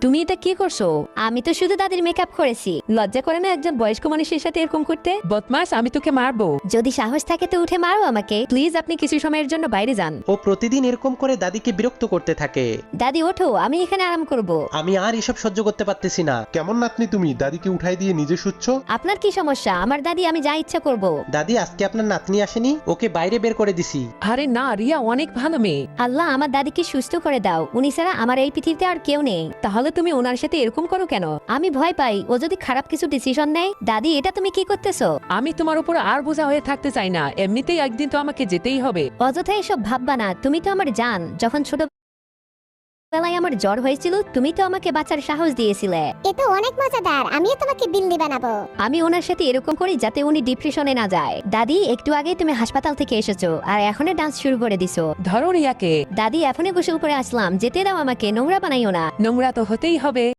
তুমি এটা কি করছো? আমি তো শুধু দাদির মেকআপ করেছি। লজ্জা করে না একজন বয়স্ক মানুষের সাথে এরকম করতে? বদমাস, আমি তোকে মারবো। যদি সাহস থাকে তো উঠে মারো আমাকে। প্লিজ আপনি কিছু সময়ের জন্য বাইরে যান। ও প্রতিদিন এরকম করে দাদিকে বিরক্ত করতে থাকে। দাদি ওঠো, আমি এখানে আরাম করব। আমি আর এসব সহ্য করতে পারতেছি না। কেমন নাতনি তুমি, দাদিকে উঠাই দিয়ে নিজে শুচ্ছ? আপনার কি সমস্যা? আমার দাদি, আমি যা ইচ্ছা করব। দাদি, আজকে আপনার নাতনি আসেনি, ওকে বাইরে বের করে দিছি। আরে না, রিয়া অনেক ভালো মেয়ে। আল্লাহ আমার দাদিকে সুস্থ করে দাও। উনি ছাড়া আমার এই পৃথিবীতে আর কেউ নেই। তাহলে তুমি ওনার সাথে এরকম করো কেন? আমি ভয় পাই ও যদি খারাপ কিছু ডিসিশন নেয়। দাদি, এটা তুমি কি করতেছো? আমি তোমার উপর আর বোঝা হয়ে থাকতে চাই না। এমনিতেই একদিন তো আমাকে যেতেই হবে। অযথা এসব ভাববা না। তুমি তো আমার জান। যখন ছোট বেলায় আমার জ্বর হয়েছিল, তুমি তো আমাকে বাঁচার সাহস দিয়েছিলে। এ তো অনেক মজাদার, আমিও তোমাকে বিল্লি বানাবো। আমি ওনার সাথে এরকম করি যাতে উনি ডিপ্রেশনে না যায়। দাদি, একটু আগে তুমি হাসপাতাল থেকে এসেছো আর এখনই ডান্স শুরু করে দিছো। ধরো রিয়াকে। দাদি, এখনই গোসল করে আসলাম, যেতে দাও আমাকে, নোংরা বানাইও না। নোংরা তো হতেই হবে।